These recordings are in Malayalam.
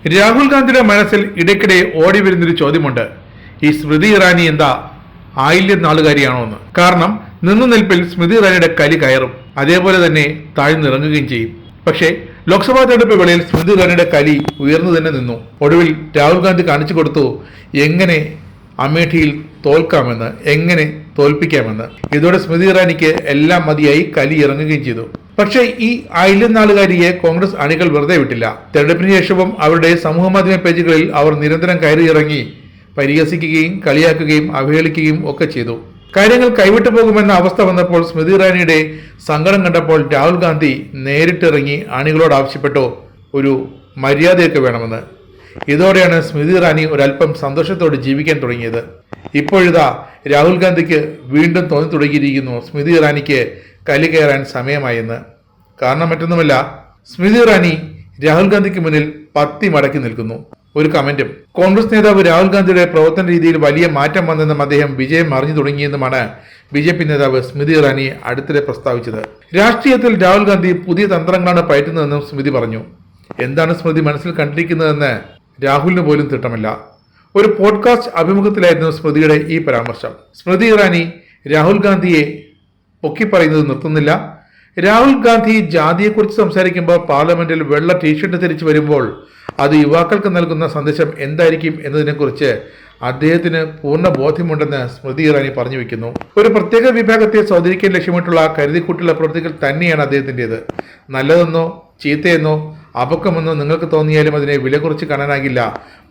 രാഹുൽ ഗാന്ധിയുടെ മനസ്സിൽ ഇടയ്ക്കിടെ ഓടി വരുന്നൊരു ചോദ്യമുണ്ട്. ഈ സ്മൃതി ഇറാനി എന്താ ആയില്യം നാളുകാരിയാണോ എന്ന്. കാരണം നിന്നു നിൽപ്പിൽ സ്മൃതി ഇറാനിയുടെ കലി കയറും, അതേപോലെ തന്നെ താഴ്ന്നിറങ്ങുകയും ചെയ്യും. പക്ഷേ ലോക്സഭാ തെരഞ്ഞെടുപ്പ് വേളയിൽ സ്മൃതി ഇറാനിയുടെ കലി ഉയർന്നു തന്നെ നിന്നു. ഒടുവിൽ രാഹുൽ ഗാന്ധി കാണിച്ചു കൊടുത്തു എങ്ങനെ അമേഠിയിൽ തോൽക്കാമെന്ന്, എങ്ങനെ തോൽപ്പിക്കാമെന്ന്. ഇതോടെ സ്മൃതി ഇറാനിക്ക് എല്ലാം മതിയായി കലി ഇറങ്ങുകയും ചെയ്തു. പക്ഷേ ഈ ആയില്യം നാളുകാരിയെ കോൺഗ്രസ് അണികൾ വെറുതെ വിട്ടില്ല. തെരഞ്ഞെടുപ്പിന് ശേഷവും അവരുടെ സമൂഹമാധ്യമ പേജുകളിൽ അവർ നിരന്തരം കയറി ഇറങ്ങി പരിഹസിക്കുകയും കളിയാക്കുകയും അവഹേളിക്കുകയും ഒക്കെ ചെയ്തു. കാര്യങ്ങൾ കൈവിട്ടു പോകുമെന്ന അവസ്ഥ വന്നപ്പോൾ സ്മൃതി ഇറാനിയുടെ സങ്കടം കണ്ടപ്പോൾ രാഹുൽ ഗാന്ധി നേരിട്ടിറങ്ങി അണികളോട് ആവശ്യപ്പെട്ടു ഒരു മര്യാദയൊക്കെ വേണമെന്ന്. ഇതോടെയാണ് സ്മൃതി ഇറാനി ഒരല്പം സന്തോഷത്തോടെ ജീവിക്കാൻ തുടങ്ങിയത്. ഇപ്പോഴിതാ രാഹുൽ ഗാന്ധിക്ക് വീണ്ടും തോന്നി തുടങ്ങിയിരിക്കുന്നു സ്മൃതി ഇറാനിക്ക് കലി കയറാൻ സമയമായെന്ന്. കാരണം മറ്റൊന്നുമല്ല, സ്മൃതി ഇറാനി രാഹുൽ ഗാന്ധിക്ക് മുന്നിൽ പത്തി മടക്കി നിൽക്കുന്നു. ഒരു കമന്റും. കോൺഗ്രസ് നേതാവ് രാഹുൽ ഗാന്ധിയുടെ പ്രവർത്തന രീതിയിൽ വലിയ മാറ്റം വന്നെന്നും അദ്ദേഹം വിജയം അറിഞ്ഞു തുടങ്ങിയെന്നുമാണ് BJP നേതാവ് സ്മൃതി ഇറാനി അടുത്തിടെ പ്രസ്താവിച്ചത്. രാഷ്ട്രീയത്തിൽ രാഹുൽ ഗാന്ധി പുതിയ തന്ത്രങ്ങളാണ് പയറ്റുന്നതെന്നും സ്മൃതി പറഞ്ഞു. എന്താണ് സ്മൃതി മനസ്സിൽ കണ്ടിരിക്കുന്നതെന്ന് രാഹുലിന് പോലും തിട്ടമില്ല. ഒരു പോഡ്കാസ്റ്റ് അഭിമുഖത്തിലായിരുന്നു സ്മൃതിയുടെ ഈ പരാമർശം. സ്മൃതി ഇറാനി രാഹുൽ ഗാന്ധിയെ പൊക്കിപ്പറയുന്നത് നിർത്തുന്നില്ല. രാഹുൽ ഗാന്ധി ജാതിയെക്കുറിച്ച് സംസാരിക്കുമ്പോൾ പാർലമെന്റിൽ വെള്ള ടീഷർട്ട് ധരിച്ചു വരുമ്പോൾ അത് യുവാക്കൾക്ക് നൽകുന്ന സന്ദേശം എന്തായിരിക്കും എന്നതിനെക്കുറിച്ച് അദ്ദേഹത്തിന് പൂർണ്ണ ബോധ്യമുണ്ടെന്ന് സ്മൃതി ഇറാനി പറഞ്ഞു വെക്കുന്നു. ഒരു പ്രത്യേക വിഭാഗത്തെ സ്വാധീനിക്കാൻ ലക്ഷ്യമിട്ടുള്ള കരുതിക്കൂട്ടുള്ള പ്രവൃത്തികൾ തന്നെയാണ് അദ്ദേഹത്തിൻ്റെത്. നല്ലതെന്നോ ചീത്തയെന്നോ അപക്വമെന്നോ നിങ്ങൾക്ക് തോന്നിയാലും അതിനെ വില കുറച്ച് കാണാനാകില്ല.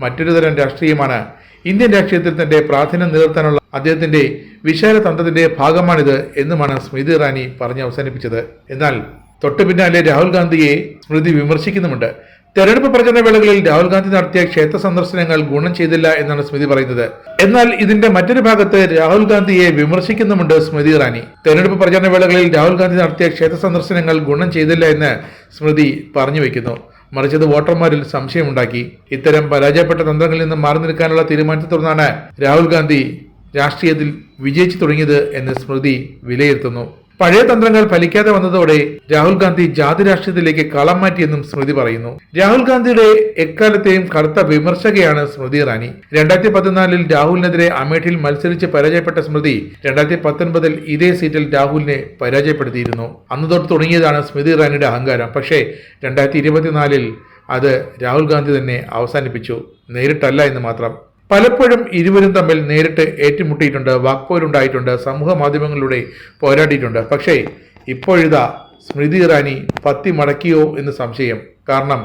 മറ്റൊരു തരം രാഷ്ട്രീയമാണ്. ഇന്ത്യൻ രാഷ്ട്രീയത്തിൽ തന്റെ പ്രാധാന്യം നിലനിർത്താനുള്ള അദ്ദേഹത്തിന്റെ വിശാല തന്ത്രത്തിന്റെ ഭാഗമാണിത് എന്നുമാണ് സ്മൃതി ഇറാനി പറഞ്ഞ് അവസാനിപ്പിച്ചത്. എന്നാൽ തൊട്ടു പിന്നാലെ രാഹുൽ ഗാന്ധിയെ സ്മൃതി വിമർശിക്കുന്നുമുണ്ട്. തെരഞ്ഞെടുപ്പ് പ്രചരണ വേളകളിൽ രാഹുൽ ഗാന്ധി നടത്തിയ ക്ഷേത്ര സന്ദർശനങ്ങൾ ഗുണം ചെയ്തില്ല എന്നാണ് സ്മൃതി പറയുന്നത്. എന്നാൽ ഇതിന്റെ മറ്റൊരു ഭാഗത്ത് രാഹുൽ ഗാന്ധിയെ വിമർശിക്കുന്നുമുണ്ട് സ്മൃതി ഇറാനി. തെരഞ്ഞെടുപ്പ് പ്രചരണ വേളകളിൽ രാഹുൽ ഗാന്ധി നടത്തിയ ക്ഷേത്ര സന്ദർശനങ്ങൾ ഗുണം ചെയ്തില്ല എന്ന് സ്മൃതി പറഞ്ഞു വയ്ക്കുന്നു. മറിച്ചത് വോട്ടർമാരിൽ സംശയമുണ്ടാക്കി. ഇത്തരം പരാജയപ്പെട്ട തന്ത്രങ്ങളിൽ നിന്ന് മാറി നിൽക്കാനുള്ള തീരുമാനത്തെ തുടർന്നാണ് രാഹുൽ ഗാന്ധി രാഷ്ട്രീയത്തിൽ വിജയിച്ചു തുടങ്ങിയത് എന്ന് സ്മൃതി വിലയിരുത്തുന്നു. പഴയ തന്ത്രങ്ങൾ ഫലിക്കാതെ വന്നതോടെ രാഹുൽ ഗാന്ധി ജാതി രാഷ്ട്രീയത്തിലേക്ക് കളം മാറ്റിയെന്നും സ്മൃതി പറയുന്നു. രാഹുൽ ഗാന്ധിയുടെ എക്കാലത്തെയും കടുത്ത വിമർശകയാണ് സ്മൃതി ഇറാനി. 2014 രാഹുലിനെതിരെ അമേഠിയിൽ മത്സരിച്ച് പരാജയപ്പെട്ട സ്മൃതി 2019 ഇതേ സീറ്റിൽ രാഹുലിനെ പരാജയപ്പെടുത്തിയിരുന്നു. അന്ന് തൊട്ട് തുടങ്ങിയതാണ് സ്മൃതി ഇറാനിയുടെ അഹങ്കാരം. പക്ഷേ 2024 അത് രാഹുൽ ഗാന്ധി തന്നെ അവസാനിപ്പിച്ചു. നേരിട്ടല്ല എന്ന് മാത്രം. പലപ്പോഴും ഇരുവരും തമ്മിൽ നേരിട്ട് ഏറ്റുമുട്ടിയിട്ടുണ്ട്, വാക്പോരുണ്ടായിട്ടുണ്ട്, സമൂഹ മാധ്യമങ്ങളിലൂടെ പോരാടിയിട്ടുണ്ട്. പക്ഷേ ഇപ്പോഴിതാ സ്മൃതി ഇറാനി പത്തി മടക്കിയോ എന്ന് സംശയം. കാരണം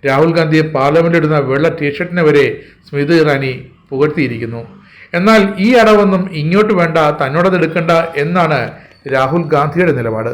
രാഹുൽ ഗാന്ധിയെ പാർലമെന്റിലിടുന്ന വെള്ള ടീഷർട്ടിനെ വരെ സ്മൃതി ഇറാനി പുകഴ്ത്തിയിരിക്കുന്നു. എന്നാൽ ഈ അടവൊന്നും ഇങ്ങോട്ട് വേണ്ട, തന്നോടത് എടുക്കണ്ട എന്നാണ് രാഹുൽ ഗാന്ധിയുടെ നിലപാട്.